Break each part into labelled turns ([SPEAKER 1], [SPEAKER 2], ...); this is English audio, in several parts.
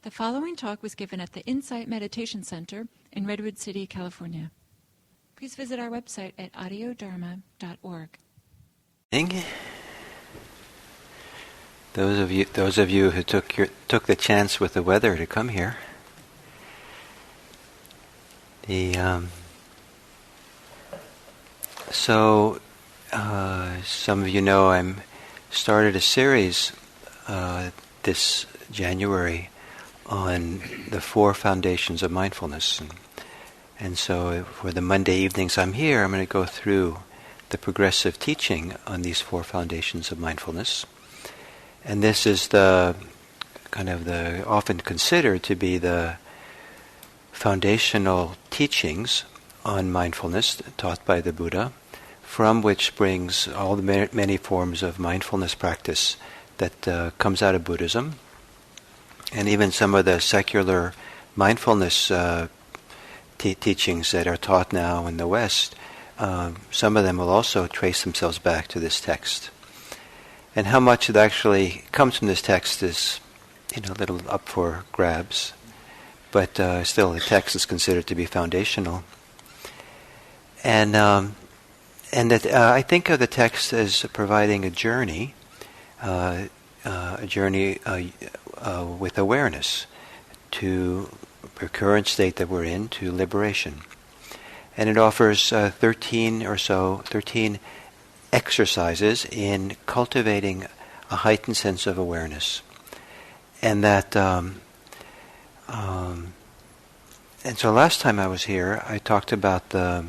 [SPEAKER 1] The following talk was given at the Insight Meditation Center in Redwood City, California. Please visit our website at audiodharma.org.
[SPEAKER 2] Those of you who took the chance with the weather to come here. Some of you know I'm started a series this January on the 4 foundations of mindfulness. And so for the Monday evenings I'm here, I'm going to go through the progressive teaching on these 4 foundations of mindfulness. And this is the often considered to be the foundational teachings on mindfulness taught by the Buddha, from which springs all the many forms of mindfulness practice that comes out of Buddhism. And even some of the secular mindfulness teachings that are taught now in the West, some of them will also trace themselves back to this text. And how much it actually comes from this text is, a little up for grabs. But still, the text is considered to be foundational. And that I think of the text as providing a journey with awareness to the current state that we're in, to liberation. And it offers 13 exercises in cultivating a heightened sense of awareness. And that, and so last time I was here, I talked about the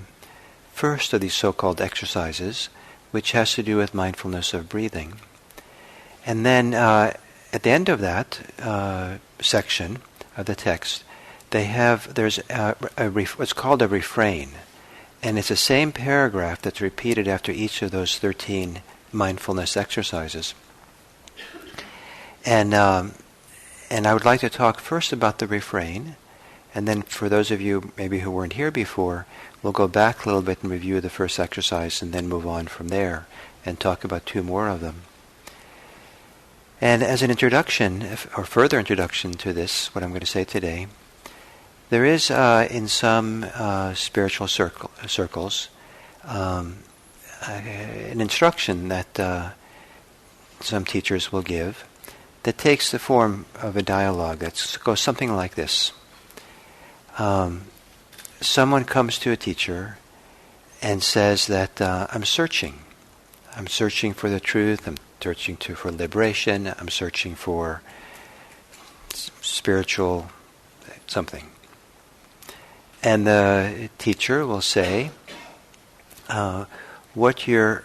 [SPEAKER 2] first of these so-called exercises, which has to do with mindfulness of breathing. And then at the end of that section of the text, there's what's called a refrain. And it's the same paragraph that's repeated after each of those 13 mindfulness exercises. And I would like to talk first about the refrain, and then for those of you maybe who weren't here before, we'll go back a little bit and review the first exercise and then move on from there and talk about 2 more of them. And as an introduction, or further introduction to this, what I'm going to say today, there is in some spiritual circles an instruction that some teachers will give that takes the form of a dialogue that goes something like this. Someone comes to a teacher and says that I'm searching for the truth, I'm searching for liberation, I'm searching for spiritual something. And the teacher will say, what you're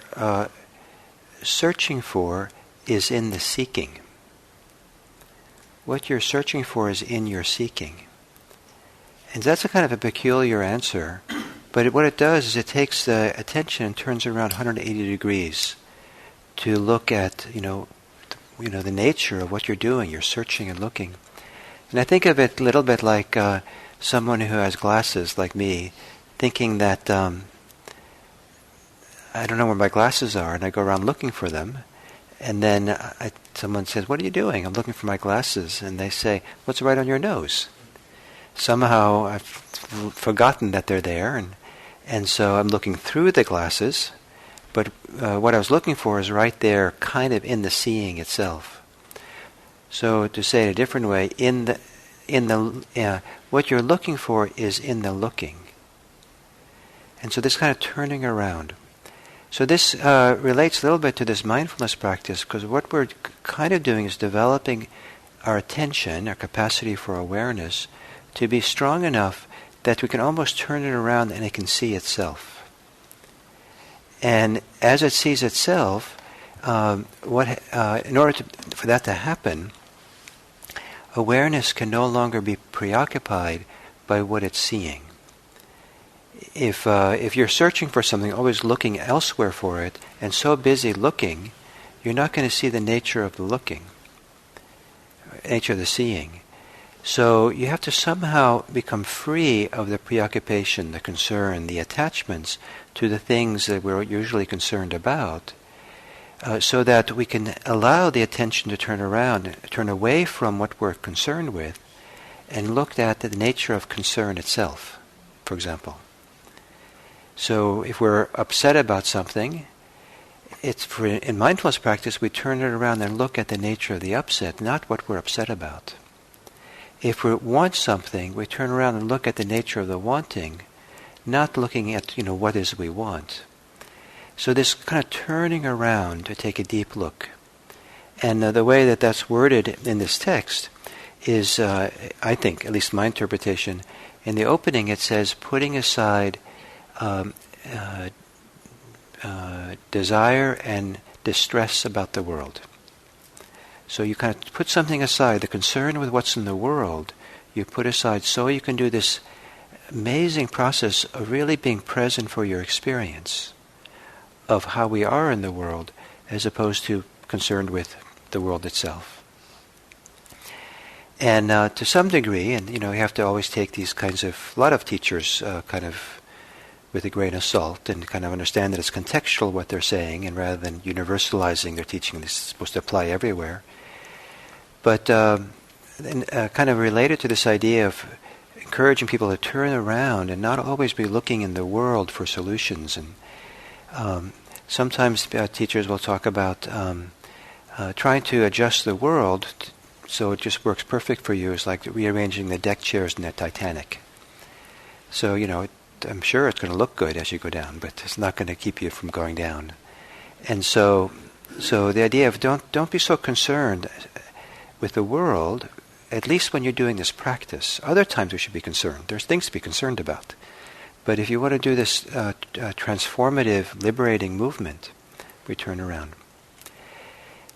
[SPEAKER 2] searching for is in the seeking. What you're searching for is in your seeking. And that's a kind of a peculiar answer, but what it does is it takes the attention and turns it around 180 degrees to look at, the nature of what you're doing. You're searching and looking. And I think of it a little bit like someone who has glasses like me, thinking that I don't know where my glasses are, and I go around looking for them, and then someone says, what are you doing? I'm looking for my glasses. And they say, what's right on your nose? Somehow I've forgotten that they're there, and so I'm looking through the glasses, but what I was looking for is right there, kind of in the seeing itself. So to say it a different way, what you're looking for is in the looking. And so this kind of turning around. So this relates a little bit to this mindfulness practice, because what we're kind of doing is developing our attention, our capacity for awareness, to be strong enough that we can almost turn it around and it can see itself. And as it sees itself, in order for that to happen, awareness can no longer be preoccupied by what it's seeing. If you're searching for something, always looking elsewhere for it, and so busy looking, you're not going to see the nature of the looking, nature of the seeing. So you have to somehow become free of the preoccupation, the concern, the attachments to the things that we're usually concerned about, so that we can allow the attention to turn around, turn away from what we're concerned with, and looked at the nature of concern itself, for example. So if we're upset about something, in mindfulness practice we turn it around and look at the nature of the upset, not what we're upset about. If we want something, we turn around and look at the nature of the wanting, not looking at what is we want. So this kind of turning around to take a deep look. And the way that that's worded in this text is, I think, at least my interpretation, in the opening it says, putting aside desire and distress about the world. So you kind of put something aside, the concern with what's in the world, you put aside so you can do this amazing process of really being present for your experience of how we are in the world as opposed to concerned with the world itself. And to some degree, and you have to always take these kinds of, a lot of teachers kind of with a grain of salt and kind of understand that it's contextual what they're saying, and rather than universalizing their teaching, this is supposed to apply everywhere. But kind of related to this idea of encouraging people to turn around and not always be looking in the world for solutions. And sometimes teachers will talk about trying to adjust the world so it just works perfect for you. It's like rearranging the deck chairs in the Titanic. So, I'm sure it's going to look good as you go down, but it's not going to keep you from going down. And so the idea of don't be so concerned with the world, at least when you're doing this practice. Other times we should be concerned. There's things to be concerned about. But if you want to do this transformative, liberating movement, we turn around.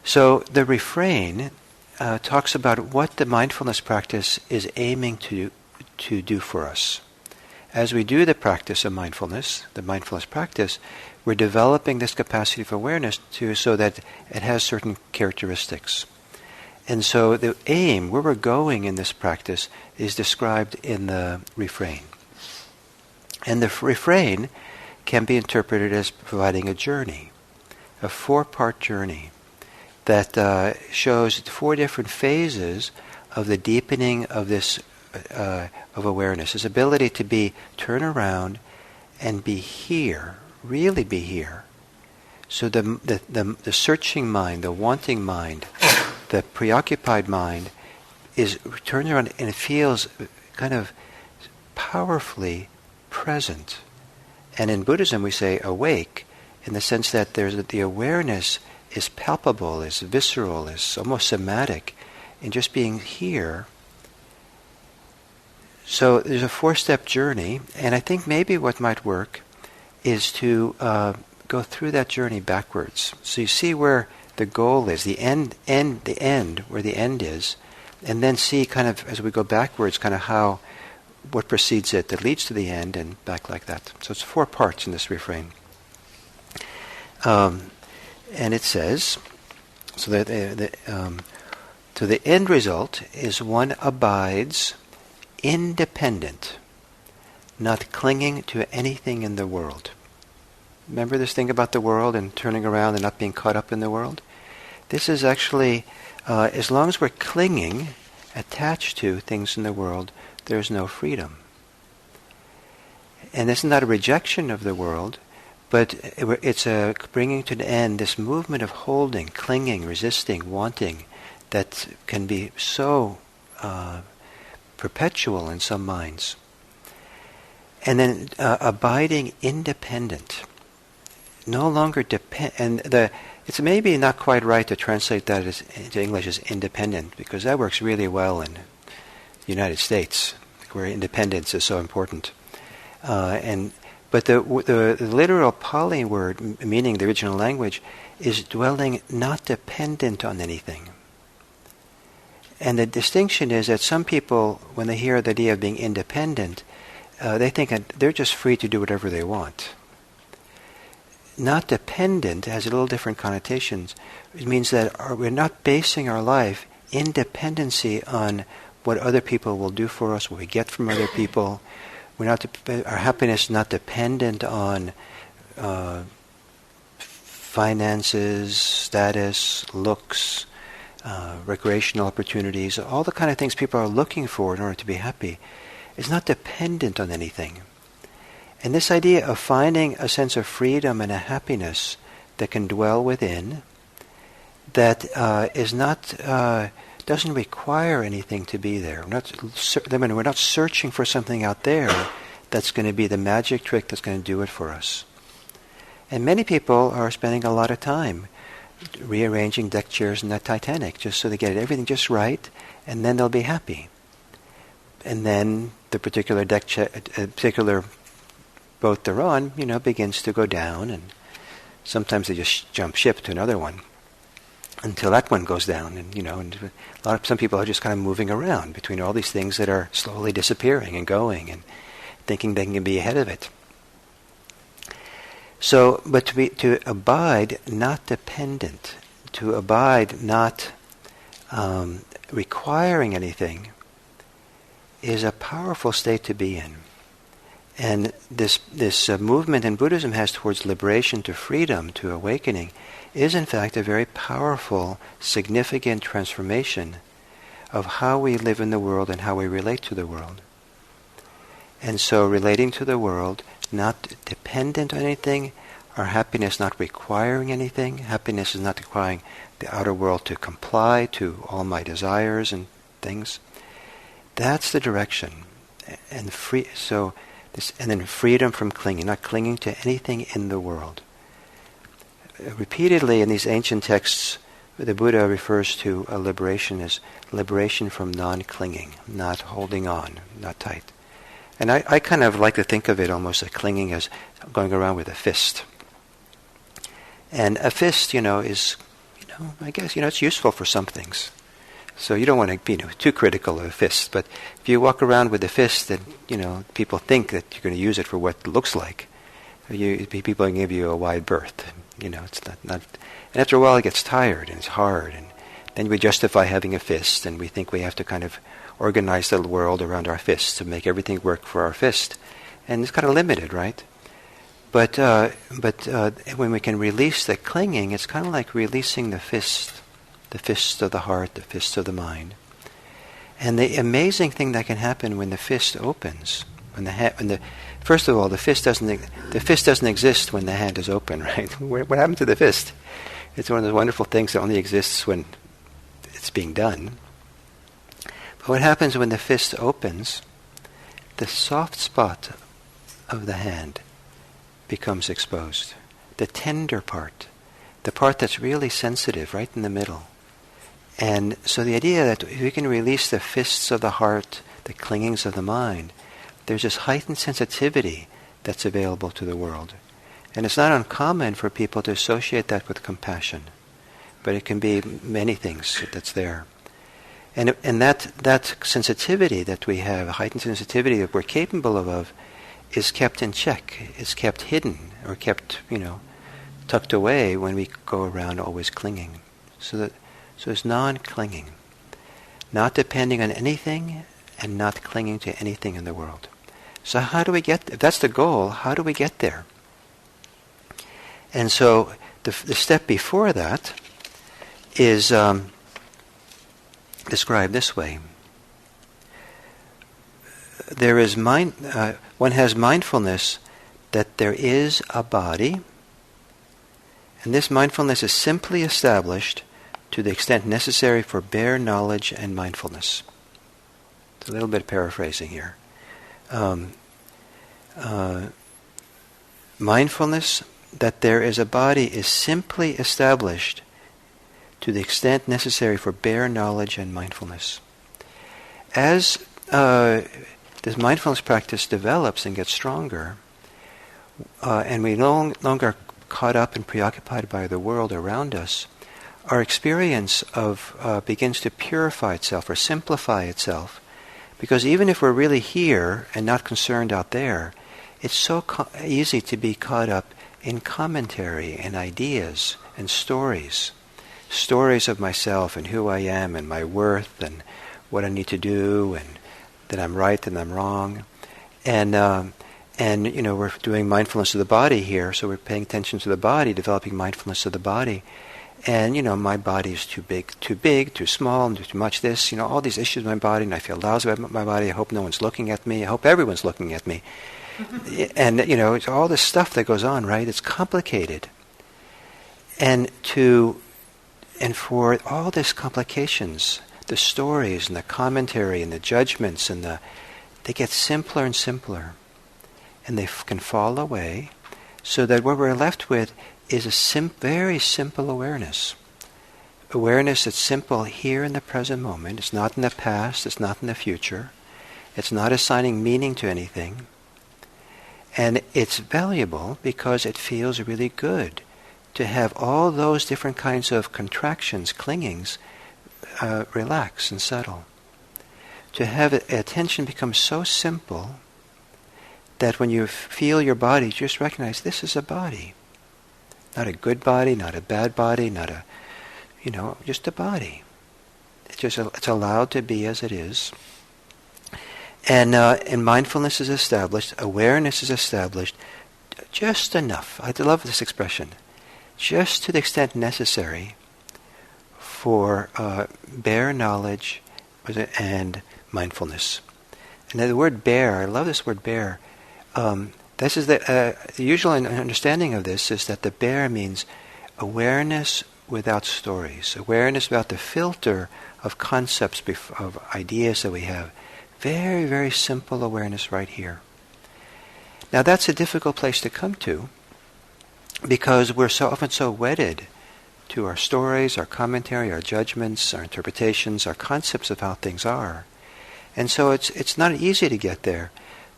[SPEAKER 2] So the refrain talks about what the mindfulness practice is aiming to do for us. As we do the practice of mindfulness, the mindfulness practice, we're developing this capacity for awareness so that it has certain characteristics. And so the aim, where we're going in this practice, is described in the refrain. And the refrain can be interpreted as providing a journey, a 4-part journey that shows 4 different phases of the deepening of this of awareness, this ability to turn around and be here, really be here. So the searching mind, the wanting mind, the preoccupied mind is turned around and it feels kind of powerfully present. And in Buddhism we say awake, in the sense that the awareness is palpable, is visceral, is almost somatic, in just being here. So there's a 4-step journey, and I think maybe what might work is to go through that journey backwards. So you see where the goal is, the end, where the end is, and then see kind of, as we go backwards, kind of what precedes it that leads to the end, and back like that. So it's 4 parts in this refrain. And it says, so that the end result is one abides independent, not clinging to anything in the world. Remember this thing about the world and turning around and not being caught up in the world? This is actually, as long as we're clinging, attached to things in the world, there's no freedom. And this is not a rejection of the world, but it's a bringing to the end this movement of holding, clinging, resisting, wanting, that can be so perpetual in some minds. And then abiding independent, no longer depend. And it's maybe not quite right to translate that into English as independent, because that works really well in the United States, where independence is so important. But the literal Pali word, meaning the original language, is dwelling not dependent on anything. And the distinction is that some people, when they hear the idea of being independent, they think that they're just free to do whatever they want. Not dependent has a little different connotations. It means that we're not basing our life in dependency on what other people will do for us, what we get from other people. Our happiness is not dependent on finances, status, looks, recreational opportunities, all the kind of things people are looking for in order to be happy, is not dependent on anything. And this idea of finding a sense of freedom and a happiness that can dwell within, that is not doesn't require anything to be there. We're not searching for something out there that's going to be the magic trick that's going to do it for us. And many people are spending a lot of time rearranging deck chairs in the Titanic just so they get everything just right, and then they'll be happy. And then the particular particular boat they're on, begins to go down, and sometimes they just jump ship to another one until that one goes down. And some people are just kind of moving around between all these things that are slowly disappearing and going, and thinking they can be ahead of it. So, but to abide not dependent, to abide not requiring anything, is a powerful state to be in. And this movement in Buddhism has towards liberation to freedom, to awakening, is in fact a very powerful, significant transformation of how we live in the world and how we relate to the world. And so relating to the world, not dependent on anything, our happiness not requiring anything. Happiness is not requiring the outer world to comply to all my desires and things. That's the direction. And then freedom from clinging, not clinging to anything in the world. Repeatedly in these ancient texts, the Buddha refers to a liberation as liberation from non-clinging, not holding on, not tight. And I kind of like to think of it almost like clinging as going around with a fist. And a fist, is, I guess, it's useful for some things. So you don't want to be too critical of a fist. But if you walk around with a fist and, people think that you're going to use it for what it looks like, people can give you a wide berth. It's not. And after a while it gets tired and it's hard. And then we justify having a fist, and we think we have to kind of organize the world around our fists to make everything work for our fist. And it's kind of limited, right? But when we can release the clinging, it's kind of like releasing the fist of the heart, the fist of the mind. And the amazing thing that can happen when the fist opens, first of all, the fist doesn't exist when the hand is open, right? What happened to the fist? It's one of those wonderful things that only exists when it's being done. But what happens when the fist opens? The soft spot of the hand becomes exposed. The tender part. The part that's really sensitive, right in the middle. And so the idea that if we can release the fists of the heart, the clingings of the mind, there's this heightened sensitivity that's available to the world. And it's not uncommon for people to associate that with compassion. But it can be many things that's there. And that sensitivity that we have, a heightened sensitivity that we're capable of, is kept in check, is kept hidden, or kept, tucked away when we go around always clinging. So it's non-clinging. Not depending on anything and not clinging to anything in the world. So how do we get there? If that's the goal, how do we get there? And so the step before that is described this way. There is one has mindfulness that there is a body, and this mindfulness is simply established to the extent necessary for bare knowledge and mindfulness. It's a little bit paraphrasing here. Mindfulness that there is a body is simply established to the extent necessary for bare knowledge and mindfulness. As this mindfulness practice develops and gets stronger, and we no longer caught up and preoccupied by the world around us, our experience begins to purify itself or simplify itself, because even if we're really here and not concerned out there, it's so easy to be caught up in commentary and ideas and stories of myself and who I am and my worth and what I need to do and that I'm right and I'm wrong. And we're doing mindfulness of the body here, so we're paying attention to the body, developing mindfulness of the body. And, my body is too big, too small, and too much this, all these issues with my body, and I feel lousy about my body. I hope no one's looking at me. I hope everyone's looking at me. And, it's all this stuff that goes on, right? It's complicated. And for all these complications, the stories and the commentary and the judgments they get simpler and simpler. And they can fall away, so that what we're left with is a very simple awareness. Awareness that's simple here in the present moment. It's not in the past, it's not in the future. It's not assigning meaning to anything. And it's valuable because it feels really good to have all those different kinds of contractions, clingings, relax and settle. To have attention become so simple that when you feel your body, you just recognize this is a body. Not a good body, not a bad body, not a, just a body. It's allowed to be as it is. And mindfulness is established, awareness is established, just enough. I love this expression. Just to the extent necessary for bare knowledge and mindfulness. And the word bare, I love this word bare. This is the usual understanding of this is that the bare means awareness without stories, awareness without the filter of concepts, of ideas that we have. Very, very simple awareness right here. Now that's a difficult place to come to because we're so often so wedded to our stories, our commentary, our judgments, our interpretations, our concepts of how things are. And so it's not easy to get there.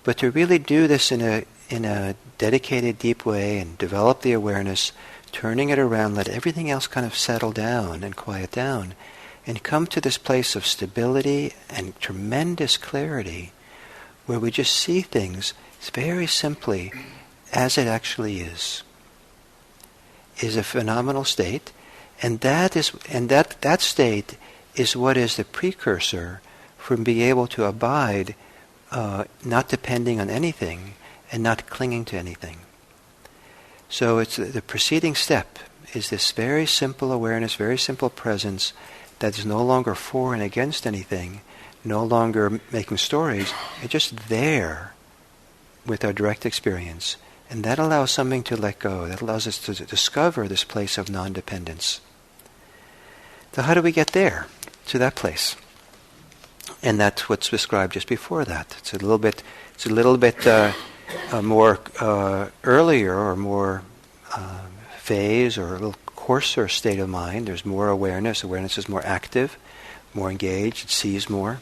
[SPEAKER 2] But to really do this in a dedicated, deep way and develop the awareness, turning it around, let everything else kind of settle down and quiet down, and come to this place of stability and tremendous clarity where we just see things very simply as it actually is a phenomenal state, and that state is what is the precursor for being able to abide, not depending on anything and not clinging to anything. So it's the preceding step is this very simple awareness, very simple presence that is no longer for and against anything, no longer making stories. It's just there with our direct experience. And that allows something to let go. That allows us to discover this place of non-dependence. So how do we get there, to that place? And that's what's described just before that. It's a little bit more earlier or more phase or a little coarser state of mind. There's more awareness. Awareness is more active, more engaged. It sees more.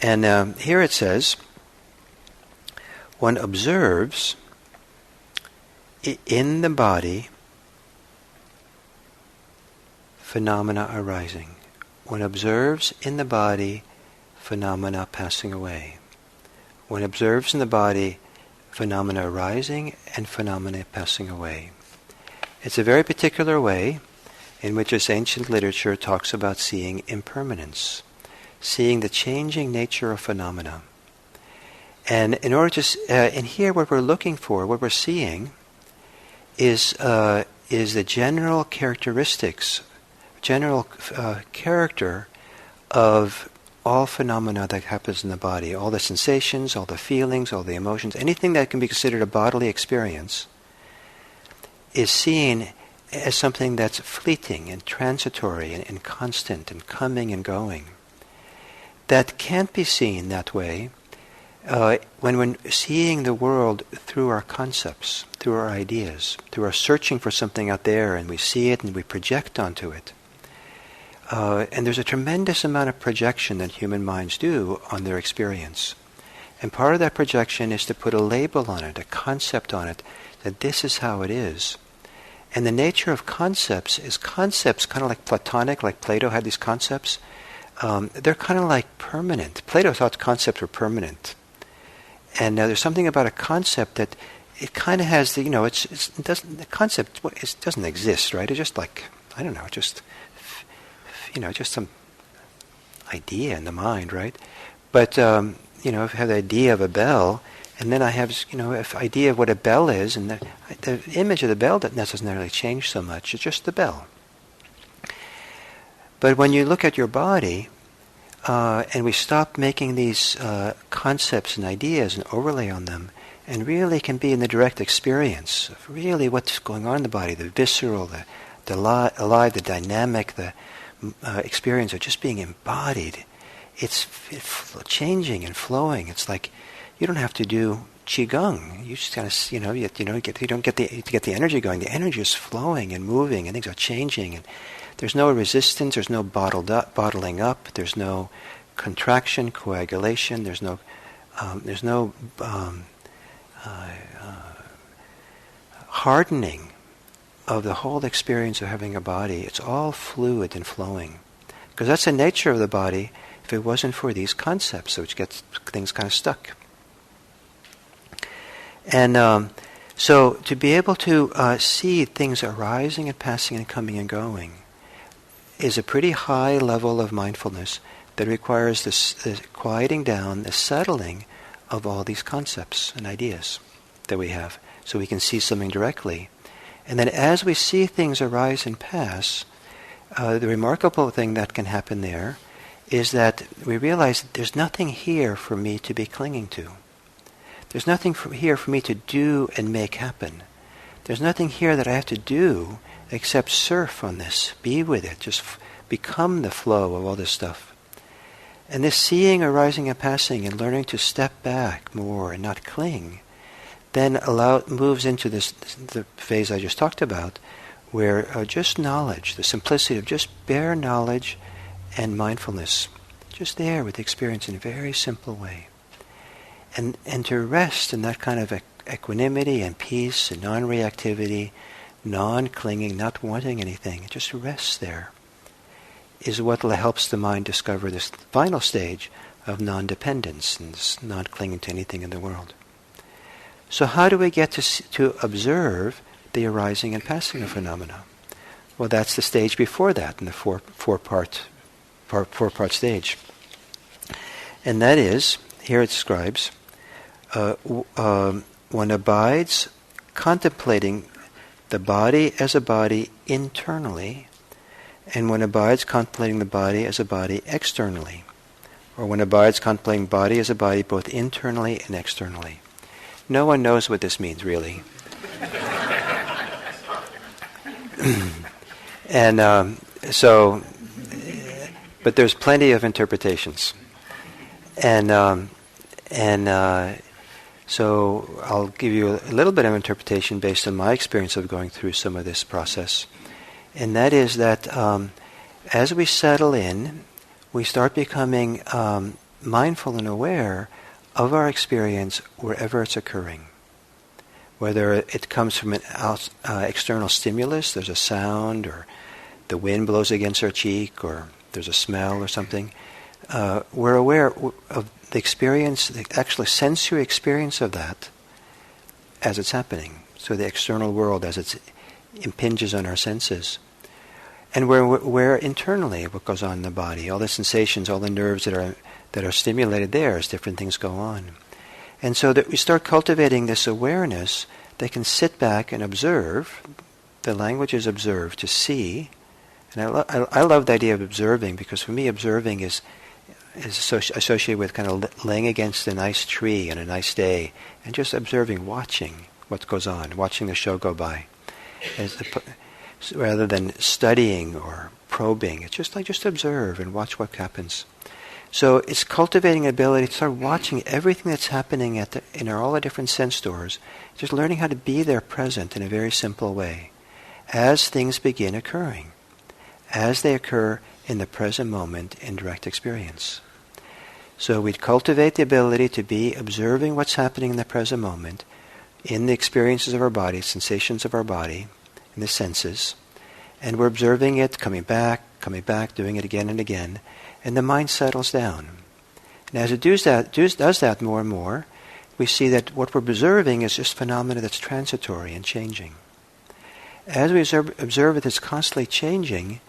[SPEAKER 2] And here it says, one observes in the body phenomena arising. One observes in the body phenomena passing away. One observes in the body phenomena arising and phenomena passing away. It's a very particular way in which this ancient literature talks about seeing impermanence, seeing the changing nature of phenomena. And in order to, and here what we're looking for, what we're seeing, is the general characteristics, character of all phenomena that happens in the body, all the sensations, all the feelings, all the emotions, anything that can be considered a bodily experience, is seen as something that's fleeting and transitory and constant and coming and going. That can't be seen that way when we're seeing the world through our concepts, through our ideas, through our searching for something out there, and we see it and we project onto it. And there's a tremendous amount of projection that human minds do on their experience. And part of that projection is to put a label on it, a concept on it, that this is how it is. And the nature of concepts is concepts kind of like Platonic, like Plato had these concepts. They're kind of like permanent. Plato thought concepts were permanent. And there's something about a concept that it kind of has the, the concept doesn't exist, right? It's just like, I don't know, just some idea in the mind, right? But, if I have the idea of a bell, and then I have, an idea of what a bell is, and the image of the bell doesn't necessarily change so much. It's just the bell. But when you look at your body, and we stop making these concepts and ideas and overlay on them, and really can be in the direct experience of really what's going on in the body, the visceral, the alive, the dynamic, the experience of just being embodied. It's changing and flowing. It's like you don't have to do qigong. You just kind of, you don't get the energy going. The energy is flowing and moving, and things are changing. And there's no resistance. There's no bottling up. There's no contraction, coagulation. There's no hardening of the whole experience of having a body. It's all fluid and flowing, because that's the nature of the body. If it wasn't for these concepts, which gets things kind of stuck. And so to be able to see things arising and passing and coming and going is a pretty high level of mindfulness that requires the quieting down, the settling of all these concepts and ideas that we have, so we can see something directly. And then as we see things arise and pass, the remarkable thing that can happen there is that we realize that there's nothing here for me to be clinging to. There's nothing here for me to do and make happen. There's nothing here that I have to do except surf on this, be with it, just become the flow of all this stuff. And this seeing arising and passing and learning to step back more and not cling, then moves into the phase I just talked about, where just knowledge, the simplicity of just bare knowledge and mindfulness, just there with the experience in a very simple way. And to rest in that kind of equanimity and peace and non-reactivity, non-clinging, not wanting anything, just rest there, is what helps the mind discover this final stage of non-dependence and not clinging to anything in the world. So how do we get to observe the arising and passing of phenomena? Well, that's the stage before that, in the four-part stage. And that is, here it describes, one abides contemplating the body as a body internally, and one abides contemplating the body as a body externally, or one abides contemplating body as a body both internally and externally. No one knows what this means, really. And but there's plenty of interpretations. So I'll give you a little bit of interpretation based on my experience of going through some of this process. And that is that as we settle in, we start becoming mindful and aware of our experience wherever it's occurring. Whether it comes from an external stimulus, there's a sound, or the wind blows against our cheek, or there's a smell or something, we're aware of the experience, the actual sensory experience of that as it's happening. So the external world as it impinges on our senses. And we're internally what goes on in the body, all the sensations, all the nerves that are stimulated there as different things go on. And so that we start cultivating this awareness that can sit back and observe. The language is observe, to see. And I love the idea of observing, because for me observing is associated with kind of laying against a nice tree on a nice day and just observing, watching what goes on, watching the show go by. Rather than studying or probing, it's just like just observe and watch what happens. So it's cultivating an ability to start watching everything that's happening in all the different sense doors, just learning how to be there present in a very simple way as things begin occurring, as they occur in the present moment in direct experience. So we cultivate the ability to be observing what's happening in the present moment, in the experiences of our body, sensations of our body, in the senses, and we're observing it, coming back, doing it again and again, and the mind settles down. And as it does that more and more, we see that what we're observing is just phenomena that's transitory and changing. As we observe it, it's constantly changing,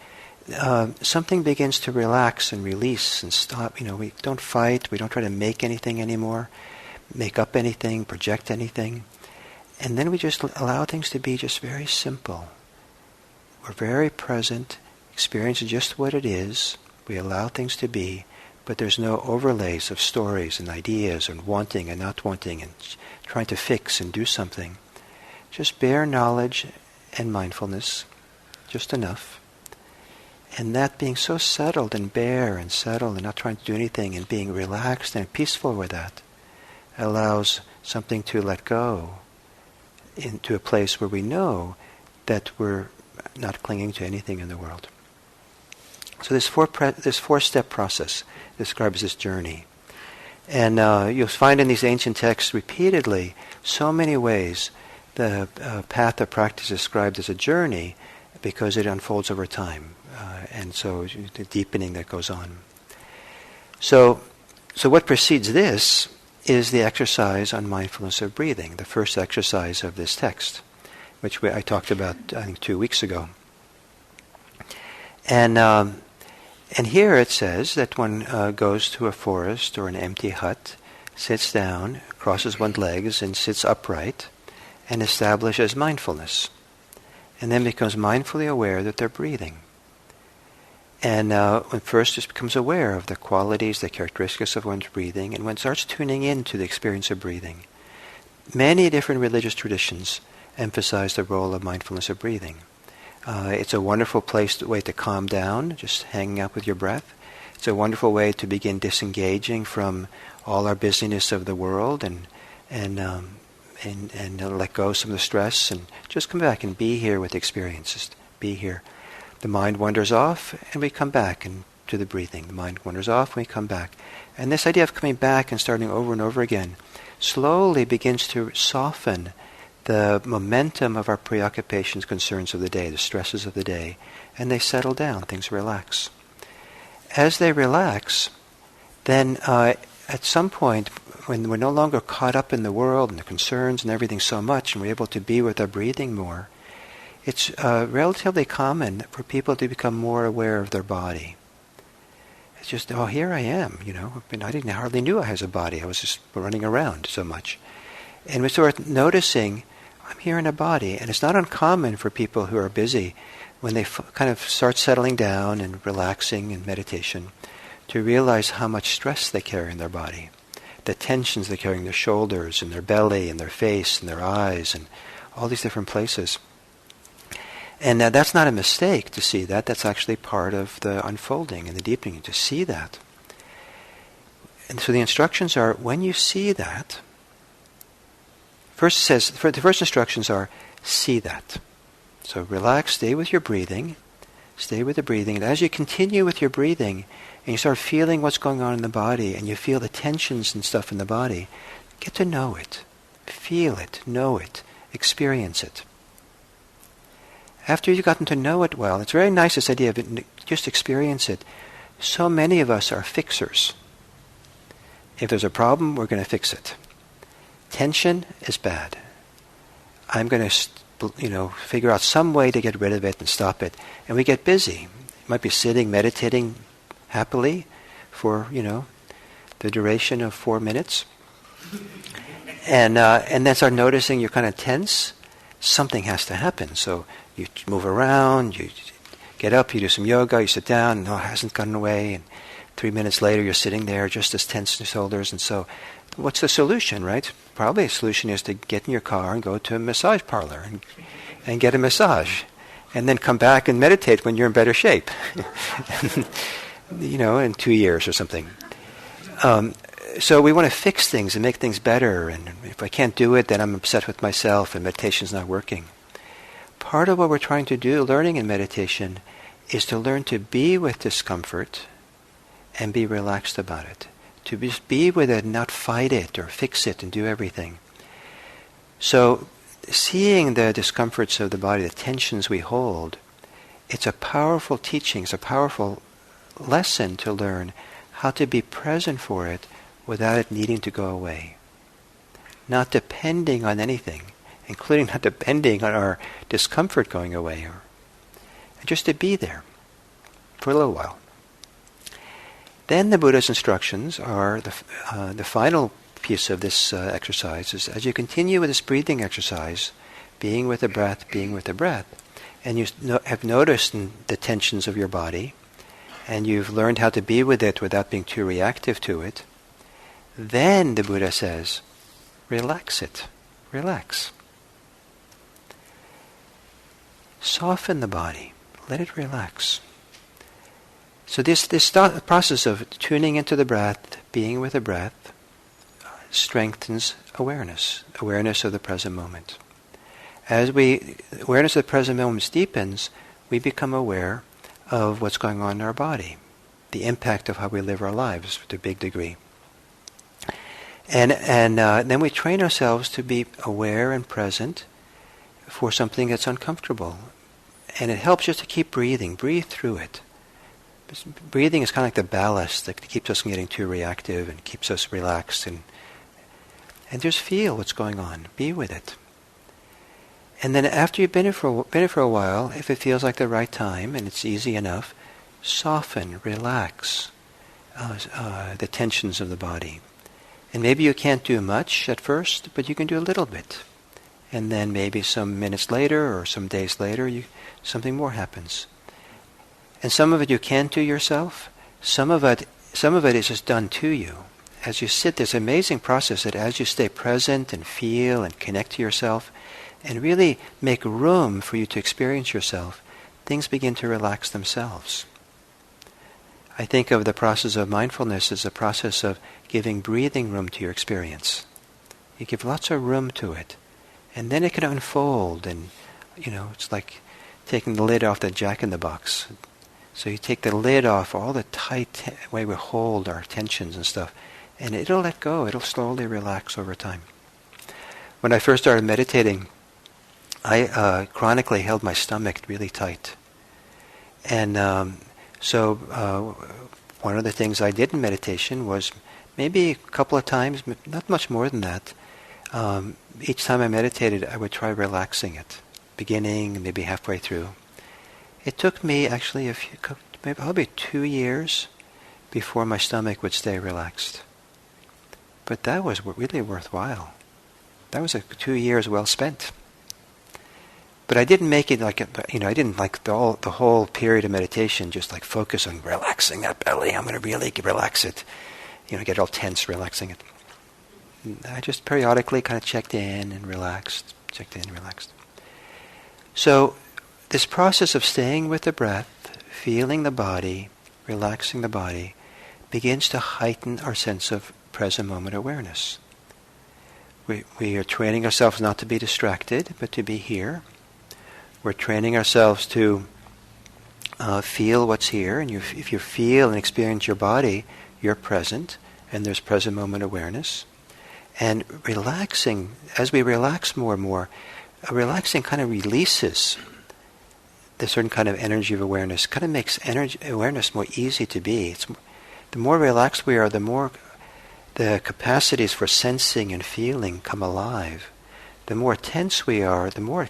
[SPEAKER 2] something begins to relax and release and stop. We don't fight, we don't try to make anything anymore, make up anything, project anything. And then we just allow things to be just very simple. We're very present, experience just what it is. We allow things to be, but there's no overlays of stories and ideas and wanting and not wanting and trying to fix and do something. Just bare knowledge and mindfulness, just enough. And that being so settled and bare and settled and not trying to do anything and being relaxed and peaceful with that allows something to let go into a place where we know that we're not clinging to anything in the world. So this four-step process describes this journey. And you'll find in these ancient texts repeatedly so many ways the path of practice is described as a journey because it unfolds over time. And so the deepening that goes on. So what precedes this is the exercise on mindfulness of breathing, the first exercise of this text, which I talked about, I think, 2 weeks ago. And here it says that one goes to a forest or an empty hut, sits down, crosses one's legs, and sits upright, and establishes mindfulness. And then becomes mindfully aware that they're breathing. And one first just becomes aware of the qualities, the characteristics of one's breathing, and one starts tuning into the experience of breathing. Many different religious traditions emphasize the role of mindfulness of breathing. It's a wonderful way to calm down, just hanging out with your breath. It's a wonderful way to begin disengaging from all our busyness of the world and let go of some of the stress and just come back and be here with the experience. Just be here. The mind wanders off and we come back to the breathing. The mind wanders off and we come back. And this idea of coming back and starting over and over again slowly begins to soften the momentum of our preoccupations, concerns of the day, the stresses of the day, and they settle down, things relax. As they relax, then at some point, when we're no longer caught up in the world and the concerns and everything so much, and we're able to be with our breathing more, it's relatively common for people to become more aware of their body. It's just, oh, here I am, I hardly knew I was a body. I was just running around so much. And we start noticing, I'm here in a body. And it's not uncommon for people who are busy, when they kind of start settling down and relaxing in meditation, to realize how much stress they carry in their body. The tensions they carry in their shoulders and their belly and their face and their eyes and all these different places. And that's not a mistake to see that. That's actually part of the unfolding and the deepening, to see that. And so the instructions are, when you see that, the first instructions are, see that. So relax, stay with your breathing, stay with the breathing. And as you continue with your breathing, and you start feeling what's going on in the body, and you feel the tensions and stuff in the body, get to know it. Feel it, know it, experience it. After you've gotten to know it well, it's very nice, this idea of it, just experience it. So many of us are fixers. If there's a problem, we're going to fix it. Tension is bad. I'm going to, figure out some way to get rid of it and stop it. And we get busy. You might be sitting, meditating happily for, the duration of 4 minutes. And then start noticing you're kind of tense. Something has to happen. So you move around, you get up, you do some yoga, you sit down, and it hasn't gotten away. And 3 minutes later, you're sitting there just as tense in your shoulders. And so what's the solution, right? Probably a solution is to get in your car and go to a massage parlor and get a massage. And then come back and meditate when you're in better shape. In 2 years or something. So we want to fix things and make things better. And if I can't do it, then I'm upset with myself and meditation's not working. Part of what we're trying to do, learning in meditation, is to learn to be with discomfort and be relaxed about it. To just be with it and not fight it or fix it and do everything. So seeing the discomforts of the body, the tensions we hold, it's a powerful teaching, it's a powerful lesson to learn how to be present for it without it needing to go away. Not depending on anything, including not depending on our discomfort going away, and just to be there for a little while. Then the Buddha's instructions are the final piece of this exercise is, as you continue with this breathing exercise, being with the breath, and you have noticed the tensions of your body, and you've learned how to be with it without being too reactive to it, then the Buddha says, relax it. Relax. Soften the body. Let it relax. So this process of tuning into the breath, being with the breath, strengthens awareness of the present moment. As awareness of the present moment deepens, we become aware of what's going on in our body, the impact of how we live our lives to a big degree. And then we train ourselves to be aware and present for something that's uncomfortable. And it helps us to keep breathing. Breathe through it. Breathing is kind of like the ballast that keeps us from getting too reactive and keeps us relaxed. And just feel what's going on. Be with it. And then after you've been in for a while, if it feels like the right time and it's easy enough, soften, relax the tensions of the body. And maybe you can't do much at first, but you can do a little bit. And then maybe some minutes later or some days later, something more happens. And some of it you can't do yourself. Some of it is just done to you. As you sit, this amazing process that as you stay present and feel and connect to yourself, and really make room for you to experience yourself, things begin to relax themselves. I think of the process of mindfulness as a process of giving breathing room to your experience. You give lots of room to it, and then it can unfold, and it's like taking the lid off the Jack-in-the-Box. So you take the lid off, all the tight way we hold our tensions and stuff, and it'll let go. It'll slowly relax over time. When I first started meditating, I chronically held my stomach really tight. And so one of the things I did in meditation was maybe a couple of times, not much more than that, each time I meditated, I would try relaxing it, beginning, maybe halfway through. It took me actually maybe probably 2 years before my stomach would stay relaxed. But that was really worthwhile. That was 2 years well spent. But I didn't make it like, I didn't like the whole period of meditation just like focus on relaxing that belly. I'm going to really relax it. Get all tense relaxing it. I just periodically kind of checked in and relaxed, So this process of staying with the breath, feeling the body, relaxing the body, begins to heighten our sense of present moment awareness. We are training ourselves not to be distracted, but to be here. We're training ourselves to feel what's here, and if you feel and experience your body, you're present, and there's present moment awareness. And relaxing, as we relax more and more, relaxing kind of releases the certain kind of energy of awareness, kind of makes awareness more easy to be. The more relaxed we are, the more the capacities for sensing and feeling come alive. The more tense we are, the more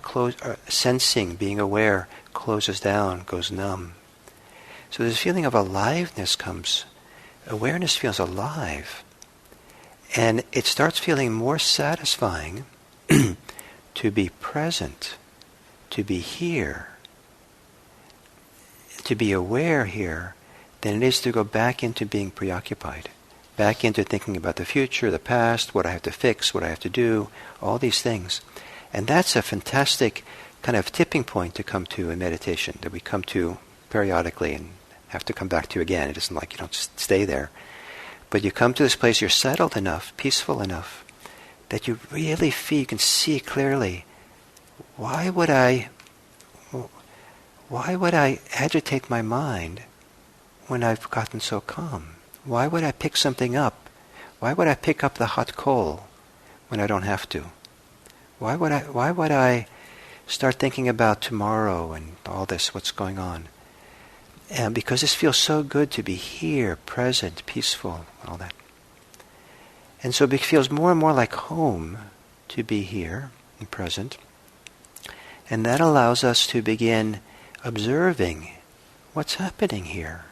[SPEAKER 2] sensing, being aware, closes down, goes numb. So this feeling of aliveness comes. Awareness feels alive. And it starts feeling more satisfying to be present, to be here, to be aware here, than it is to go back into being preoccupied. Back into thinking about the future, the past, what I have to fix, what I have to do, all these things. And that's a fantastic kind of tipping point to come to in meditation, that we come to periodically and have to come back to again. It isn't like you don't just stay there. But you come to this place, you're settled enough, peaceful enough, that you really feel, you can see clearly, why would I agitate my mind when I've gotten so calm? Why would I pick something up? Why would I pick up the hot coal when I don't have to? Why would I start thinking about tomorrow and all this, what's going on? And because this feels so good to be here, present, peaceful, all that. And so it feels more and more like home to be here and present. And that allows us to begin observing what's happening here.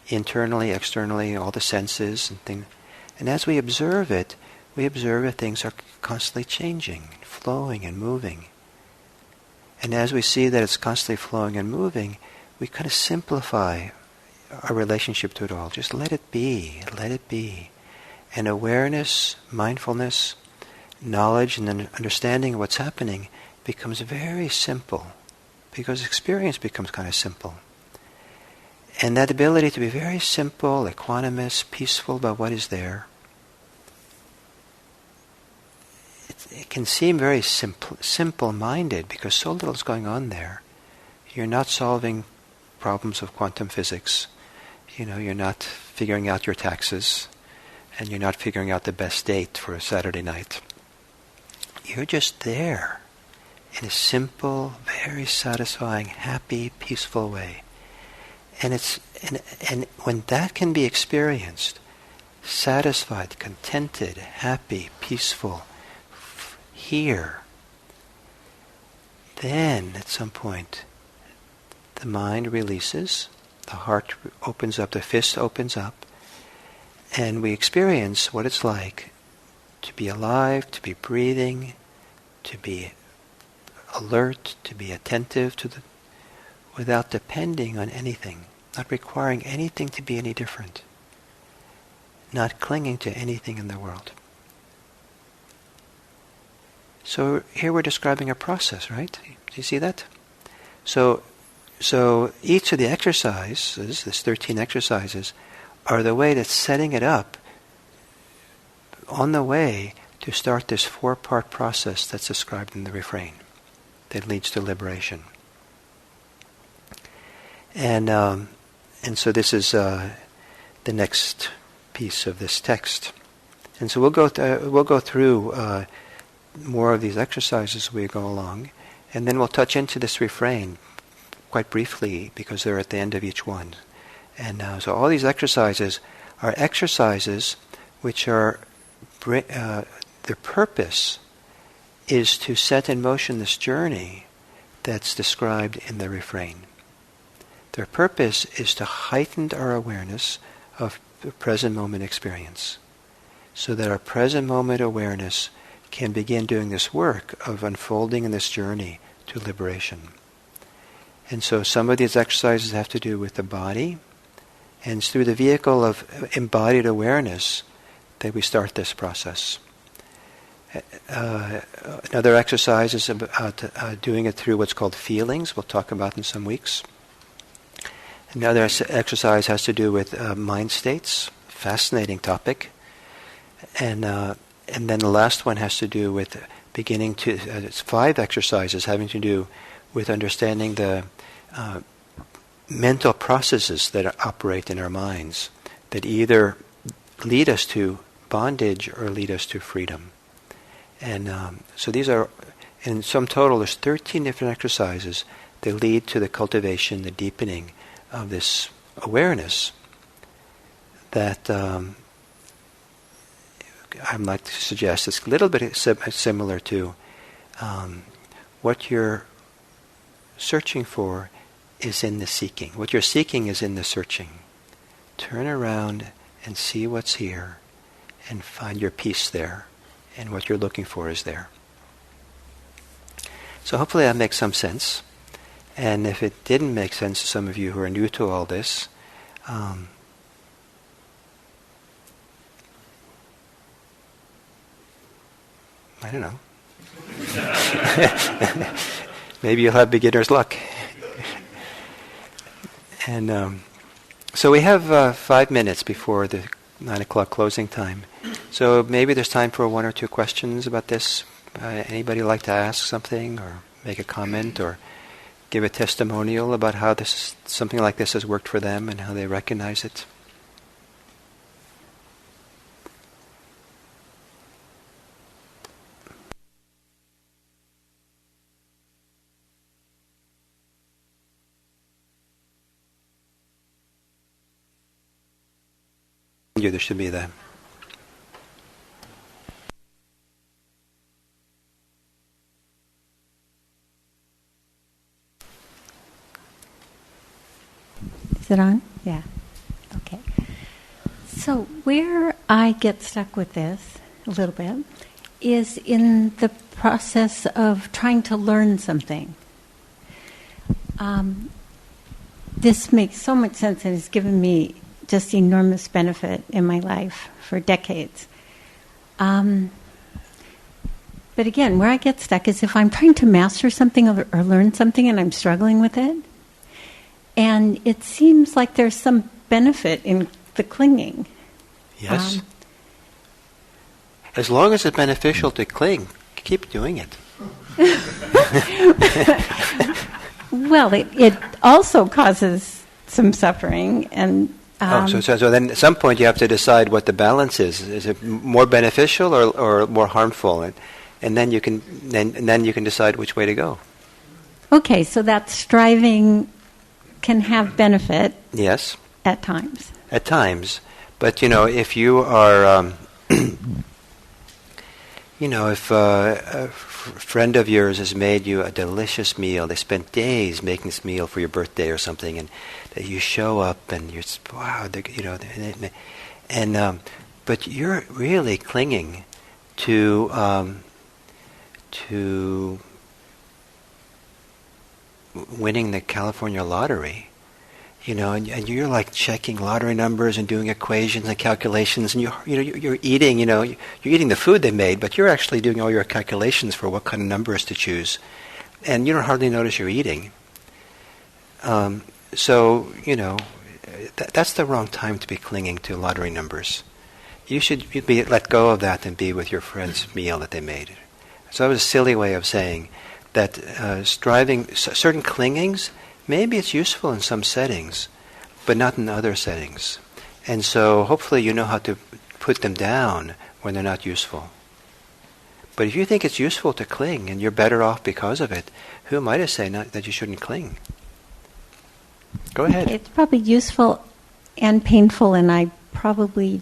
[SPEAKER 2] Internally, externally, all the senses and things. And as we observe that things are constantly changing, flowing and moving. And as we see that it's constantly flowing and moving, we kind of simplify our relationship to it all. Just let it be, let it be. And awareness, mindfulness, knowledge and understanding of what's happening becomes very simple, because experience becomes kind of simple. And that ability to be very simple, equanimous, peaceful about what is there, it can seem very simple-minded because so little is going on there. You're not solving problems of quantum physics. You're not figuring out your taxes, and you're not figuring out the best date for a Saturday night. You're just there in a simple, very satisfying, happy, peaceful way. And and when that can be experienced, satisfied, contented, happy, peaceful, here, then at some point the mind releases, the heart opens up, the fist opens up, and we experience what it's like to be alive, to be breathing, to be alert, to be attentive without depending on anything, not requiring anything to be any different, not clinging to anything in the world. So here we're describing a process, right? Do you see that? So each of the exercises, this 13 exercises, are the way that's setting it up on the way to start this 4-part process that's described in the refrain that leads to liberation. And so this is the next piece of this text. And so we'll go through more of these exercises as we go along, and then we'll touch into this refrain quite briefly because they're at the end of each one. And so all these exercises are exercises which are their purpose is to set in motion this journey that's described in the refrain. Their purpose is to heighten our awareness of the present moment experience, so that our present moment awareness can begin doing this work of unfolding in this journey to liberation. And so some of these exercises have to do with the body, and it's through the vehicle of embodied awareness that we start this process. Another exercise is about doing it through what's called feelings. We'll talk about in some weeks. Another exercise has to do with mind states. Fascinating topic. And then the last one has to do with beginning to, it's 5 exercises having to do with understanding the mental processes that operate in our minds that either lead us to bondage or lead us to freedom. And so these are, in sum total, there's 13 different exercises that lead to the cultivation, the deepening of this awareness that I'd like to suggest is a little bit similar to what you're searching for is in the seeking. What you're seeking is in the searching. Turn around and see what's here and find your peace there, and what you're looking for is there. So hopefully that makes some sense. And if it didn't make sense to some of you who are new to all this, I don't know. Maybe you'll have beginner's luck. And so we have 5 minutes before the 9 o'clock closing time. So maybe there's time for 1 or 2 questions about this. Anybody like to ask something or make a comment or give a testimonial about how something like this has worked for them and how they recognize it? There should be that.
[SPEAKER 3] Is it on? Yeah. Okay. So where I get stuck with this a little bit is in the process of trying to learn something. this makes so much sense and has given me just enormous benefit in my life for decades. But again, where I get stuck is if I'm trying to master something or learn something and I'm struggling with it, and it seems like there's some benefit in the clinging.
[SPEAKER 2] Yes. As long as it's beneficial to cling, keep doing it.
[SPEAKER 3] Well, it also causes some suffering, and
[SPEAKER 2] so then at some point you have to decide what the balance is. Is it more beneficial or more harmful? And then you can then you can decide which way to go.
[SPEAKER 3] Okay, so that striving can have benefit.
[SPEAKER 2] Yes.
[SPEAKER 3] At times.
[SPEAKER 2] At times, but if you are, if a friend of yours has made you a delicious meal, they spent days making this meal for your birthday or something, and that you show up and you're wow, but you're really clinging to winning the California lottery, and you're like checking lottery numbers and doing equations and calculations, and you're eating, you're eating the food they made, but you're actually doing all your calculations for what kind of numbers to choose, and you don't hardly notice you're eating. So that's the wrong time to be clinging to lottery numbers. You should let go of that and be with your friend's meal that they made. So that was a silly way of saying that striving, certain clingings, maybe it's useful in some settings, but not in other settings. And so hopefully you know how to put them down when they're not useful. But if you think it's useful to cling and you're better off because of it, who am I to say that you shouldn't cling? Go ahead.
[SPEAKER 3] Okay, it's probably useful and painful, and I probably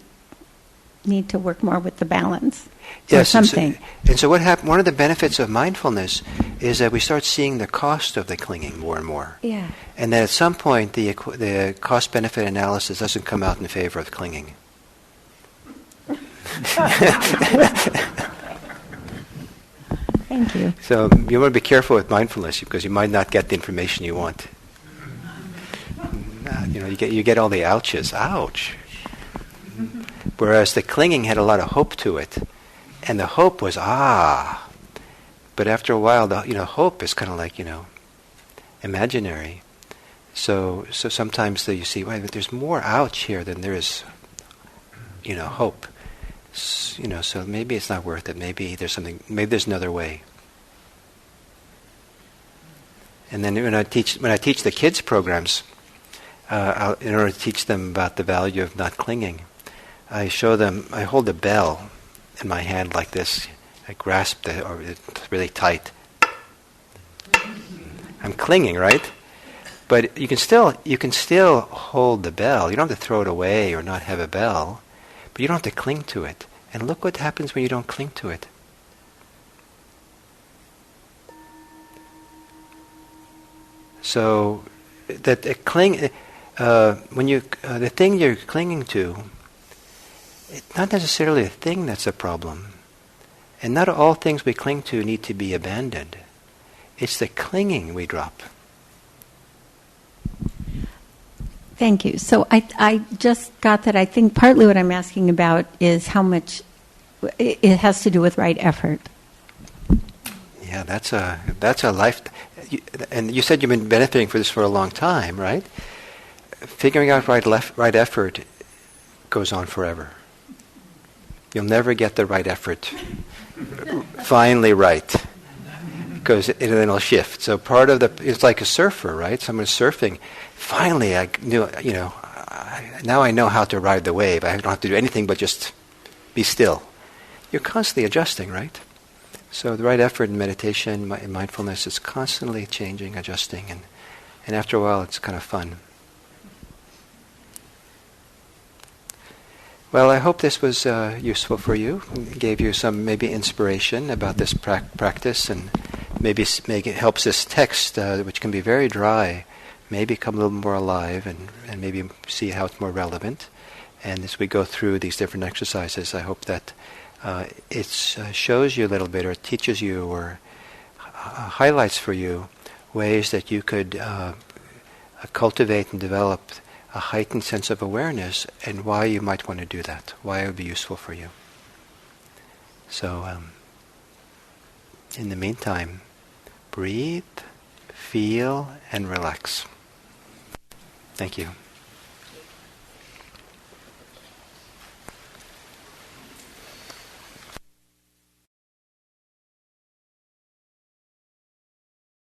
[SPEAKER 3] need to work more with the balance.
[SPEAKER 2] Yes,
[SPEAKER 3] something.
[SPEAKER 2] And so what happened? One of the benefits of mindfulness is that we start seeing the cost of the clinging more and more.
[SPEAKER 3] Yeah.
[SPEAKER 2] And that at some point the cost-benefit analysis doesn't come out in favor of clinging.
[SPEAKER 3] Thank you.
[SPEAKER 2] So you want to be careful with mindfulness because you might not get the information you want. You get all the ouches. Ouch. Whereas the clinging had a lot of hope to it. And the hope was, But after a while, hope is kind of like, imaginary. So sometimes you see, wait, there's more ouch here than there is, hope. So maybe it's not worth it. Maybe there's another way. And then when I teach the kids programs, in order to teach them about the value of not clinging, I hold a bell in my hand like this. I grasp it's really tight. I'm clinging, right? But you can still hold the bell. You don't have to throw it away or not have a bell, but you don't have to cling to it. And look what happens when you don't cling to it. So that the thing you're clinging to, it's not necessarily a thing that's a problem. And not all things we cling to need to be abandoned. It's the clinging we drop.
[SPEAKER 3] Thank you. So I just got that. I think partly what I'm asking about is how much it has to do with right effort.
[SPEAKER 2] Yeah, that's a life. And you said you've been benefiting from this for a long time, right? Figuring out right effort goes on forever. You'll never get the right effort finally right, because then it'll shift. So part of it's like a surfer, right? Someone's surfing. Finally, I knew, now I know how to ride the wave. I don't have to do anything but just be still. You're constantly adjusting, right? So the right effort in meditation, in mindfulness, is constantly changing, adjusting, and after a while, it's kind of fun. Well, I hope this was useful for you. It gave you some maybe inspiration about this practice, and maybe it helps this text, which can be very dry, maybe come a little more alive, and maybe see how it's more relevant. And as we go through these different exercises, I hope that it shows you a little bit, or teaches you, or highlights for you ways that you could cultivate and develop a heightened sense of awareness, and why you might want to do that, why it would be useful for you. So, in the meantime, breathe, feel, and relax. Thank you.